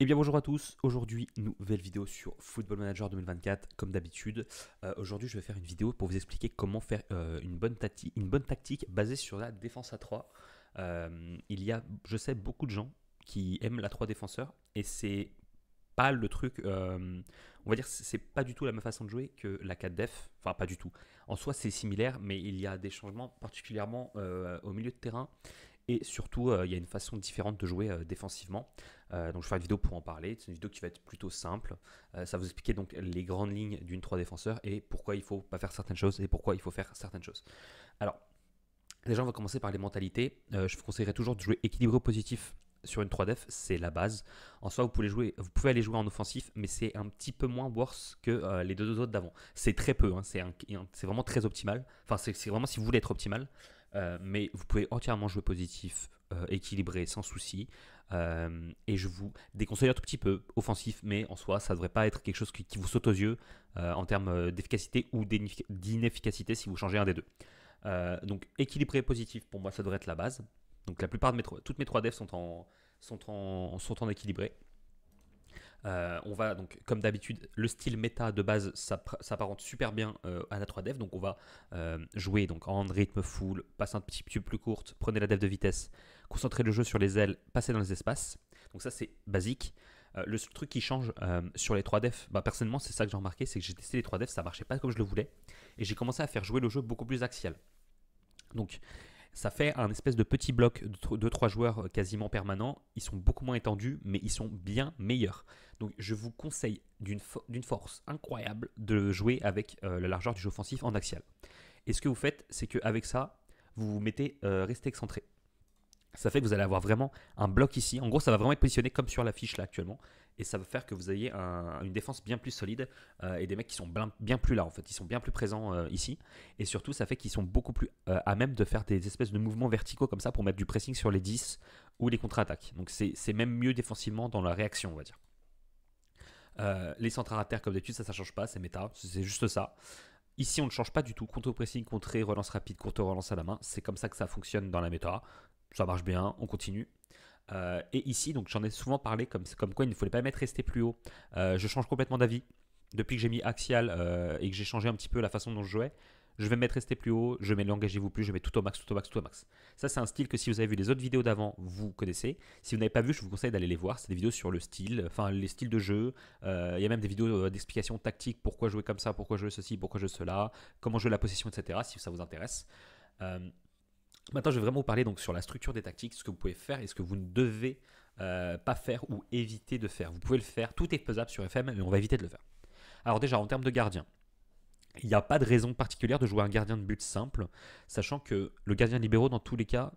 Eh bien bonjour à tous, aujourd'hui nouvelle vidéo sur Football Manager 2024 comme d'habitude. Aujourd'hui je vais faire une vidéo pour vous expliquer comment faire une bonne tactique basée sur la défense à 3. Il y a, je sais, beaucoup de gens qui aiment la 3 défenseurs et c'est pas le truc, on va dire c'est pas du tout la même façon de jouer que la 4 def, enfin pas du tout. En soi c'est similaire mais il y a des changements particulièrement au milieu de terrain et surtout, il y a une façon différente de jouer défensivement. Donc, je vais faire une vidéo pour en parler. C'est une vidéo qui va être plutôt simple. Ça va vous expliquer donc les grandes lignes d'une 3 défenseurs et pourquoi il ne faut pas faire certaines choses et pourquoi il faut faire certaines choses. Alors, déjà, on va commencer par les mentalités. Je vous conseillerais toujours de jouer équilibré au positif sur une 3 def, c'est la base. En soi, vous pouvez aller jouer en offensif, mais c'est un petit peu moins worse que les deux autres d'avant. C'est très peu, hein, c'est vraiment très optimal. Enfin, c'est vraiment si vous voulez être optimal. Mais vous pouvez entièrement jouer positif, équilibré, sans souci. Et je vous déconseille un tout petit peu offensif, mais en soi, ça ne devrait pas être quelque chose qui vous saute aux yeux en termes d'efficacité ou d'inefficacité si vous changez un des deux. Donc équilibré positif, pour moi, ça devrait être la base. Donc la plupart de toutes mes 3 devs sont en équilibré. On va donc, comme d'habitude, le style méta de base s'apparente super bien à la 3 dev. Donc, on va jouer donc, en rythme full, passer un petit peu plus courte, prenez la dev de vitesse, concentrer le jeu sur les ailes, passer dans les espaces. Donc, ça, c'est basique. Le seul truc qui change sur les 3 defs, bah, personnellement, c'est ça que j'ai remarqué, c'est que j'ai testé les 3 defs, ça marchait pas comme je le voulais. Et j'ai commencé à faire jouer le jeu beaucoup plus axial. Donc, ça fait un espèce de petit bloc de 3 joueurs quasiment permanents. Ils sont beaucoup moins étendus, mais ils sont bien meilleurs. Donc je vous conseille d'une force incroyable de jouer avec la largeur du jeu offensif en axial. Et ce que vous faites, c'est qu'avec ça, vous vous mettez rester excentré. Ça fait que vous allez avoir vraiment un bloc ici. En gros, ça va vraiment être positionné comme sur la fiche là actuellement. Et ça va faire que vous ayez une défense bien plus solide et des mecs qui sont bien plus là en fait. Ils sont bien plus présents ici. Et surtout, ça fait qu'ils sont beaucoup plus à même de faire des espèces de mouvements verticaux comme ça pour mettre du pressing sur les 10 ou les contre-attaques. Donc c'est même mieux défensivement dans la réaction, on va dire. Les centres à terre, comme d'habitude, ça ne change pas, c'est méta, c'est juste ça. Ici, on ne change pas du tout. Contre-pressing, relance rapide, relance à la main. C'est comme ça que ça fonctionne dans la méta. Ça marche bien, on continue. Et ici, donc j'en ai souvent parlé comme quoi il ne fallait pas mettre rester plus haut. Je change complètement d'avis. Depuis que j'ai mis axial et que j'ai changé un petit peu la façon dont je jouais, je vais mettre rester plus haut, je mets l'engagez-vous plus, je mets tout au max, tout au max, tout au max. Ça, c'est un style que si vous avez vu les autres vidéos d'avant, vous connaissez. Si vous n'avez pas vu, je vous conseille d'aller les voir. C'est des vidéos sur le style, enfin les styles de jeu. Il y a même des vidéos d'explication tactique, pourquoi jouer comme ça, pourquoi jouer ceci, pourquoi jouer cela, comment jouer la position, etc. Si ça vous intéresse. Euh, Maintenant, je vais vraiment vous parler donc sur la structure des tactiques, ce que vous pouvez faire et ce que vous ne devez pas faire ou éviter de faire. Vous pouvez le faire, tout est faisable sur FM, mais on va éviter de le faire. Alors déjà, en termes de gardien, il n'y a pas de raison particulière de jouer un gardien de but simple, sachant que le gardien libéraux, dans tous les cas,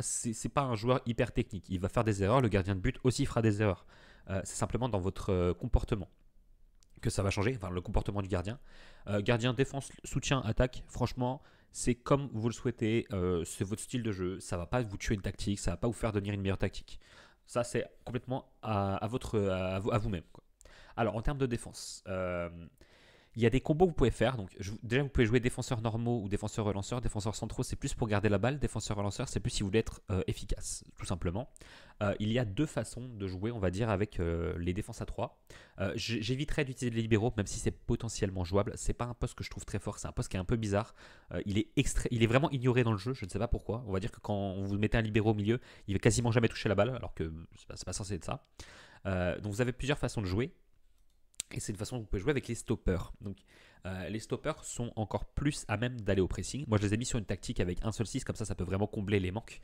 c'est pas un joueur hyper technique. Il va faire des erreurs, le gardien de but aussi fera des erreurs. C'est simplement dans votre comportement que ça va changer, enfin le comportement du gardien. Gardien, défense, soutien, attaque, franchement, c'est comme vous le souhaitez, c'est votre style de jeu, ça va pas vous tuer une tactique, ça va pas vous faire devenir une meilleure tactique. Ça, c'est complètement à vous-même. Alors, en termes de défense, il y a des combos que vous pouvez faire. Donc, déjà, vous pouvez jouer défenseurs normaux ou défenseurs relanceurs. Défenseurs centraux, c'est plus pour garder la balle. Défenseurs relanceurs, c'est plus si vous voulez être efficace, tout simplement. Il y a deux façons de jouer, on va dire, avec les défenses à 3. J'éviterai d'utiliser les libéraux, même si c'est potentiellement jouable. C'est pas un poste que je trouve très fort. C'est un poste qui est un peu bizarre. Il est vraiment ignoré dans le jeu. Je ne sais pas pourquoi. On va dire que quand vous mettez un libéraux au milieu, il va quasiment jamais toucher la balle, alors que c'est pas censé être ça. Donc, vous avez plusieurs façons de jouer. Et c'est une façon que vous pouvez jouer avec les stoppers. Donc, les stoppers sont encore plus à même d'aller au pressing. Moi, je les ai mis sur une tactique avec un seul 6, comme ça peut vraiment combler les manques.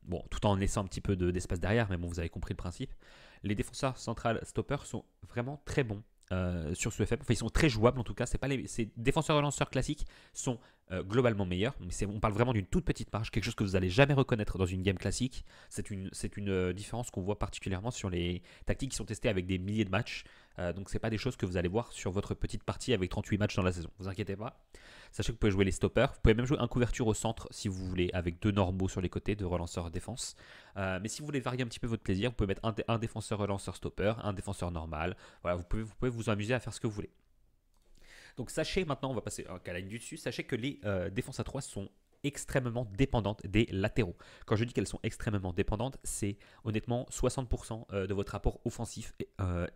Bon, tout en laissant un petit peu d'espace derrière, mais bon, vous avez compris le principe. Les défenseurs central stoppers sont vraiment très bons sur ce FM. Enfin, ils sont très jouables en tout cas. Ces défenseurs relanceurs classiques sont globalement meilleurs. Mais on parle vraiment d'une toute petite marge, quelque chose que vous n'allez jamais reconnaître dans une game classique. C'est une différence qu'on voit particulièrement sur les tactiques qui sont testées avec des milliers de matchs. Donc c'est pas des choses que vous allez voir sur votre petite partie avec 38 matchs dans la saison. Vous inquiétez pas. Sachez que vous pouvez jouer les stoppers. Vous pouvez même jouer un couverture au centre si vous voulez, avec deux normaux sur les côtés de relanceur défense. Mais si vous voulez varier un petit peu votre plaisir, vous pouvez mettre un défenseur relanceur stopper, un défenseur normal. Voilà, vous pouvez vous amuser à faire ce que vous voulez. Donc sachez maintenant, on va passer à la ligne du dessus, sachez que les défenses à 3 sont extrêmement dépendantes des latéraux. Quand je dis qu'elles sont extrêmement dépendantes, c'est honnêtement 60% de votre rapport offensif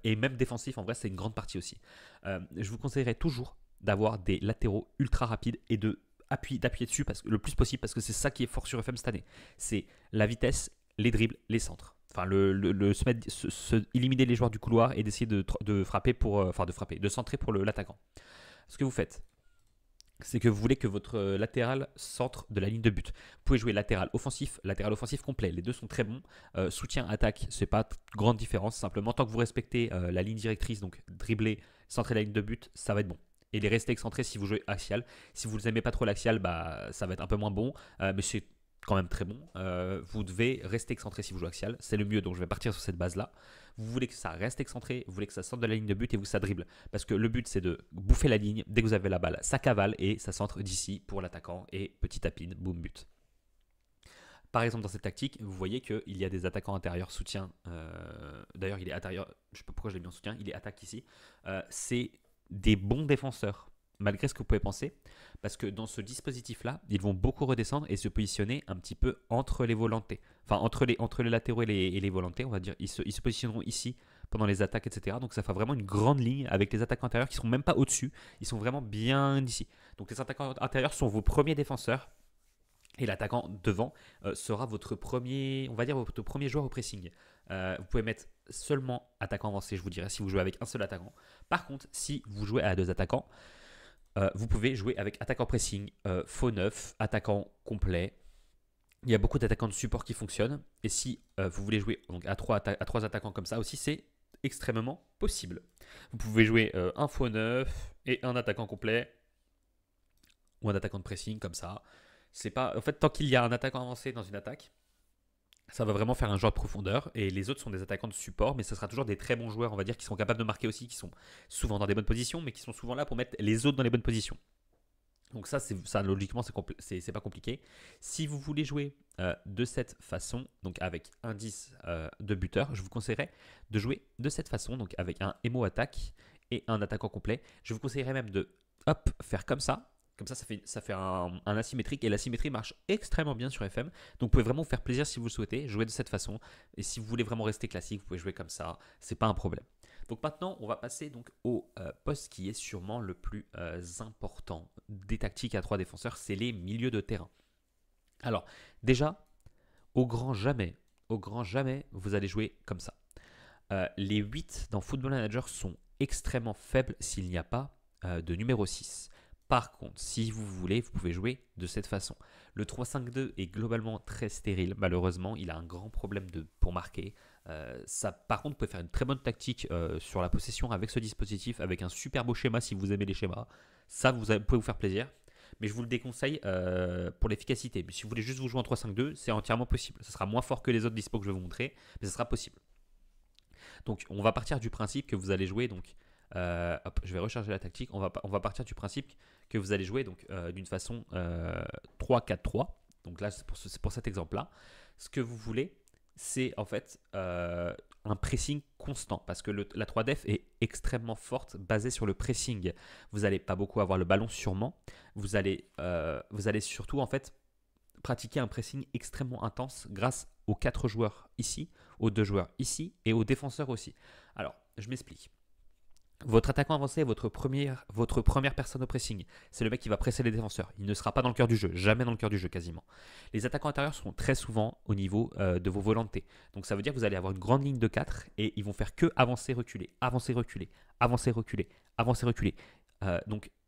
et même défensif. En vrai, c'est une grande partie aussi. Je vous conseillerais toujours d'avoir des latéraux ultra rapides et d'appuyer dessus le plus possible parce que c'est ça qui est fort sur FM cette année. C'est la vitesse, les dribbles, les centres. Enfin, éliminer les joueurs du couloir et d'essayer de frapper de centrer pour l'attaquant. Ce que vous faites, c'est que vous voulez que votre latéral centre de la ligne de but. Vous pouvez jouer latéral offensif complet. Les deux sont très bons. Soutien, attaque, c'est pas grande différence. Simplement, tant que vous respectez la ligne directrice, donc dribbler, centrer la ligne de but, ça va être bon. Et les rester excentrés si vous jouez axial. Si vous n'aimez pas trop l'axial, bah, ça va être un peu moins bon. Mais c'est quand même très bon. Vous devez rester excentré si vous jouez axial. C'est le mieux, donc je vais partir sur cette base-là. Vous voulez que ça reste excentré, vous voulez que ça sorte de la ligne de but et vous ça dribble. Parce que le but, c'est de bouffer la ligne. Dès que vous avez la balle, ça cavale et ça centre d'ici pour l'attaquant. Et petit tapine, boum, but. Par exemple, dans cette tactique, vous voyez qu'il y a des attaquants intérieurs soutien. D'ailleurs, il est intérieur. Je ne sais pas pourquoi je l'ai mis en soutien. Il est attaque ici. C'est des bons défenseurs, malgré ce que vous pouvez penser, parce que dans ce dispositif-là, ils vont beaucoup redescendre et se positionner un petit peu entre les volantés. Enfin, entre les latéraux et les volantés, on va dire. Ils se positionneront ici pendant les attaques, etc. Donc ça fait vraiment une grande ligne avec les attaquants intérieurs qui ne sont même pas au-dessus. Ils sont vraiment bien ici. Donc les attaquants intérieurs sont vos premiers défenseurs. Et l'attaquant devant sera votre premier, on va dire votre premier joueur au pressing. Vous pouvez mettre seulement attaquant avancé, je vous dirais, si vous jouez avec un seul attaquant. Par contre, si vous jouez à deux attaquants, vous pouvez jouer avec attaquant pressing, faux neuf, attaquant complet. Il y a beaucoup d'attaquants de support qui fonctionnent. Et si vous voulez jouer donc, à trois attaquants comme ça aussi, c'est extrêmement possible. Vous pouvez jouer un faux neuf et un attaquant complet ou un attaquant de pressing comme ça. C'est pas, en fait, tant qu'il y a un attaquant avancé dans une attaque, ça va vraiment faire un joueur de profondeur. Et les autres sont des attaquants de support, mais ce sera toujours des très bons joueurs, on va dire, qui sont capables de marquer aussi, qui sont souvent dans des bonnes positions, mais qui sont souvent là pour mettre les autres dans les bonnes positions. Donc ça logiquement, c'est pas compliqué. Si vous voulez jouer de cette façon, donc avec un 10 de buteur, je vous conseillerais de jouer de cette façon, donc avec un émo attaque et un attaquant complet. Je vous conseillerais même de faire comme ça. Comme ça fait un asymétrique et l'asymétrie marche extrêmement bien sur FM. Donc vous pouvez vraiment vous faire plaisir si vous le souhaitez, jouer de cette façon. Et si vous voulez vraiment rester classique, vous pouvez jouer comme ça. C'est pas un problème. Donc maintenant, on va passer donc au poste qui est sûrement le plus important des tactiques à 3 défenseurs, c'est les milieux de terrain. Alors déjà, au grand jamais, vous allez jouer comme ça. Les 8 dans Football Manager sont extrêmement faibles s'il n'y a pas de numéro 6. Par contre, si vous voulez, vous pouvez jouer de cette façon. Le 3-5-2 est globalement très stérile. Malheureusement, il a un grand problème pour marquer. Par contre, vous pouvez faire une très bonne tactique sur la possession avec ce dispositif, avec un super beau schéma si vous aimez les schémas. Ça, vous pouvez vous faire plaisir. Mais je vous le déconseille pour l'efficacité. Mais si vous voulez juste vous jouer en 3-5-2, c'est entièrement possible. Ce sera moins fort que les autres dispos que je vais vous montrer, mais ce sera possible. Donc, on va partir du principe que vous allez jouer donc. Je vais recharger la tactique. On va partir du principe que vous allez jouer donc d'une façon 3-4-3. Donc là, c'est pour cet exemple-là. Ce que vous voulez, c'est en fait un pressing constant parce que la 3def est extrêmement forte, basée sur le pressing. Vous n'allez pas beaucoup avoir le ballon sûrement. Vous allez surtout en fait pratiquer un pressing extrêmement intense grâce aux 4 joueurs ici, aux 2 joueurs ici et aux défenseurs aussi. Alors, je m'explique. Votre attaquant avancé est votre première personne au pressing. C'est le mec qui va presser les défenseurs. Il ne sera pas dans le cœur du jeu, jamais dans le cœur du jeu quasiment. Les attaquants intérieurs seront très souvent au niveau de vos volantés. Donc ça veut dire que vous allez avoir une grande ligne de 4 et ils vont faire que avancer, reculer, avancer, reculer, avancer, reculer, avancer, reculer.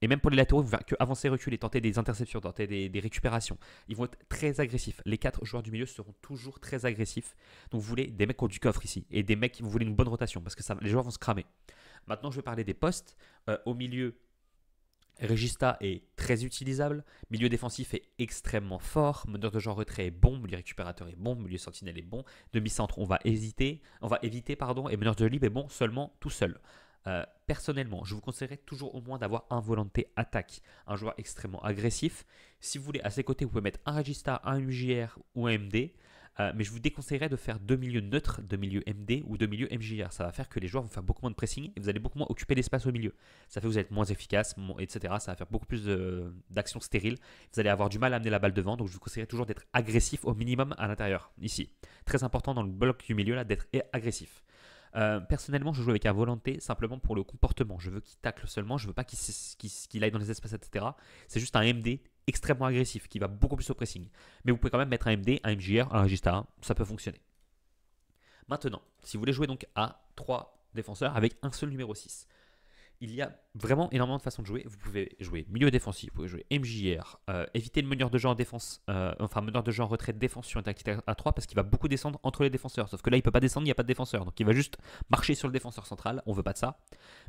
Et même pour les latéraux, ils vont faire que avancer, reculer, tenter des interceptions, tenter des récupérations. Ils vont être très agressifs. Les 4 joueurs du milieu seront toujours très agressifs. Donc vous voulez des mecs qui ont du coffre ici et des mecs qui vous voulez une bonne rotation parce que les joueurs vont se cramer. Maintenant, je vais parler des postes. Au milieu, Regista est très utilisable. Milieu défensif est extrêmement fort. Meneur de jeu en retrait est bon. Milieu récupérateur est bon. Milieu sentinelle est bon. Demi-centre, on va éviter. Et meneur de jeu libre est bon seulement tout seul. Personnellement, je vous conseillerais toujours au moins d'avoir un volanté attaque, un joueur extrêmement agressif. Si vous voulez, à ses côtés, vous pouvez mettre un Regista, un UJR ou un MD. Mais je vous déconseillerais de faire deux milieux neutres, deux milieux MD ou deux milieux MJR. Ça va faire que les joueurs vont faire beaucoup moins de pressing et vous allez beaucoup moins occuper l'espace au milieu. Ça fait que vous allez être moins efficace, etc. Ça va faire beaucoup plus d'actions stériles. Vous allez avoir du mal à amener la balle devant. Donc je vous conseillerais toujours d'être agressif au minimum à l'intérieur. Ici, très important dans le bloc du milieu là d'être agressif. Personnellement, je joue avec un volonté simplement pour le comportement. Je veux qu'il tacle seulement, je veux pas qu'il aille dans les espaces, etc. C'est juste un MD extrêmement agressif qui va beaucoup plus au pressing. Mais vous pouvez quand même mettre un MD, un MJR, un Regista, ça peut fonctionner. Maintenant, si vous voulez jouer donc à 3 défenseurs avec un seul numéro 6, il y a vraiment énormément de façons de jouer. Vous pouvez jouer milieu défensif, vous pouvez jouer MJR, éviter le meneur de jeu en défense, meneur de jeu en retrait de défense sur une tactique à 3 parce qu'il va beaucoup descendre entre les défenseurs. Sauf que là, il ne peut pas descendre, il n'y a pas de défenseur. Donc il va juste marcher sur le défenseur central. On ne veut pas de ça.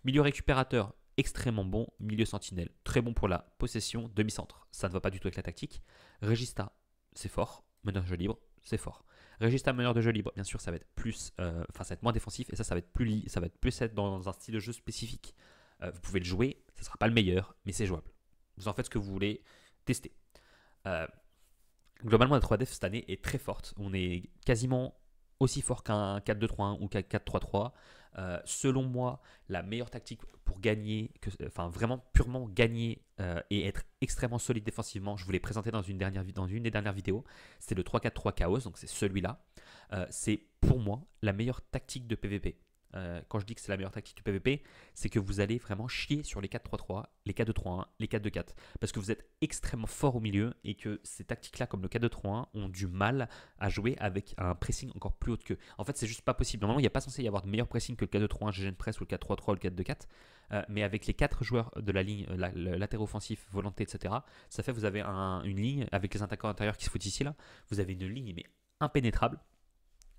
Milieu récupérateur, extrêmement bon. Milieu sentinelle, très bon pour la possession. Demi-centre, ça ne va pas du tout avec la tactique. Regista, c'est fort. Meneur de jeu libre, c'est fort. Regista, meneur de jeu libre, bien sûr, ça va être plus, ça va être moins défensif et ça va être plus être dans un style de jeu spécifique. Vous pouvez le jouer, ce ne sera pas le meilleur, mais c'est jouable. Vous en faites ce que vous voulez tester. Globalement, la 3def cette année est très forte. On est quasiment aussi fort qu'un 4-2-3-1 ou qu'un 4-3-3. Selon moi, la meilleure tactique pour gagner, vraiment purement gagner et être extrêmement solide défensivement, je vous l'ai présenté dans une des dernières vidéos, c'est le 3-4-3 Chaos, donc c'est celui-là. C'est pour moi la meilleure tactique de PvP. Quand je dis que c'est la meilleure tactique du PvP, c'est que vous allez vraiment chier sur les 4-3-3, les 4-2-3-1, les 4-2-4. Parce que vous êtes extrêmement fort au milieu et que ces tactiques-là, comme le 4-2-3-1, ont du mal à jouer avec un pressing encore plus haut que. En fait, c'est juste pas possible. Normalement, il n'y a pas censé y avoir de meilleur pressing que le 4-2-3-1, GGN Press ou le 4-3-3 ou le 4-2-4. Mais avec les 4 joueurs de la ligne, le latéral offensif, volonté, etc., ça fait que vous avez une ligne avec les attaquants intérieurs qui se foutent ici, là. Vous avez une ligne, mais impénétrable.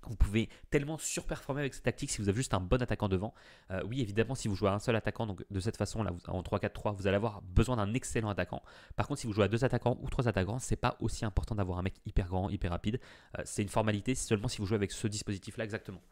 Vous pouvez tellement surperformer avec cette tactique si vous avez juste un bon attaquant devant. Oui, évidemment, si vous jouez à un seul attaquant, donc de cette façon-là, en 3-4-3, vous allez avoir besoin d'un excellent attaquant. Par contre, si vous jouez à 2 attaquants ou 3 attaquants, c'est pas aussi important d'avoir un mec hyper grand, hyper rapide. C'est une formalité seulement si vous jouez avec ce dispositif-là exactement.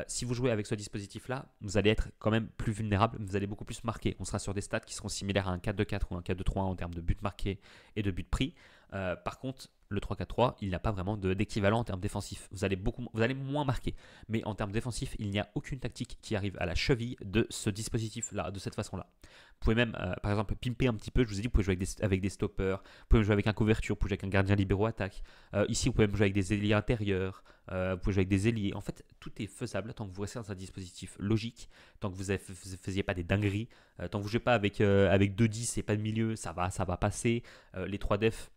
Si vous jouez avec ce dispositif-là, vous allez être quand même plus vulnérable, vous allez beaucoup plus marquer. On sera sur des stats qui seront similaires à un 4-2-4 ou un 4-2-3-1 en termes de buts marqués et de buts pris. Par contre, le 3-4-3, il n'a pas vraiment d'équivalent en termes défensifs. Vous allez moins marquer. Mais en termes défensifs, il n'y a aucune tactique qui arrive à la cheville de ce dispositif-là, de cette façon-là. Vous pouvez même, par exemple, pimper un petit peu. Je vous ai dit, vous pouvez jouer avec des stoppers, vous pouvez jouer avec un couverture, vous pouvez jouer avec un gardien libéraux attaque. Ici, vous pouvez même jouer avec des ailiers intérieurs, vous pouvez jouer avec des ailiers. En fait, tout est faisable tant que vous restez dans un dispositif logique, tant que vous ne faisiez pas des dingueries, tant que vous ne jouez pas avec 2-10 et pas de milieu, ça va passer. Les 3 defs,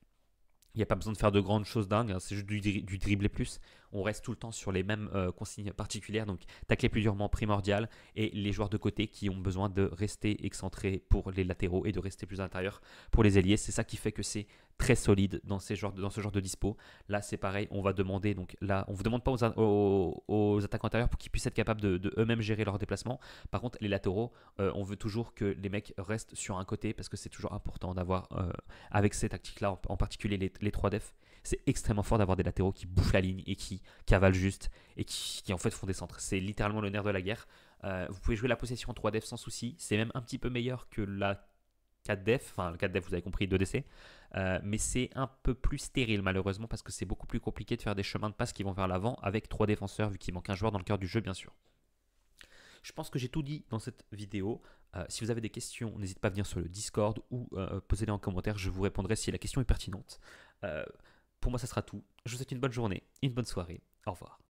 il n'y a pas besoin de faire de grandes choses dingues, hein, c'est juste du dribbler plus. On reste tout le temps sur les mêmes consignes particulières, donc tacler plus durement primordial, et les joueurs de côté qui ont besoin de rester excentrés pour les latéraux et de rester plus à l'intérieur pour les ailiers. C'est ça qui fait que c'est très solide dans ce genre de dispo. Là, c'est pareil, on va demander, donc là, on ne vous demande pas aux attaquants intérieurs pour qu'ils puissent être capables de eux-mêmes gérer leur déplacement. Par contre, les latéraux, on veut toujours que les mecs restent sur un côté parce que c'est toujours important d'avoir, avec ces tactiques-là, en particulier les 3 defs, c'est extrêmement fort d'avoir des latéraux qui bouffent la ligne et qui cavalent juste et qui en fait font des centres. C'est littéralement le nerf de la guerre. Vous pouvez jouer la possession en 3 def sans souci. C'est même un petit peu meilleur que la 4 def. Enfin, le 4 def, vous avez compris, 2 DC. Mais c'est un peu plus stérile malheureusement parce que c'est beaucoup plus compliqué de faire des chemins de passe qui vont vers l'avant avec 3 défenseurs vu qu'il manque un joueur dans le cœur du jeu bien sûr. Je pense que j'ai tout dit dans cette vidéo. Si vous avez des questions, n'hésitez pas à venir sur le Discord ou posez-les en commentaire. Je vous répondrai si la question est pertinente. Pour moi, ça sera tout. Je vous souhaite une bonne journée, une bonne soirée. Au revoir.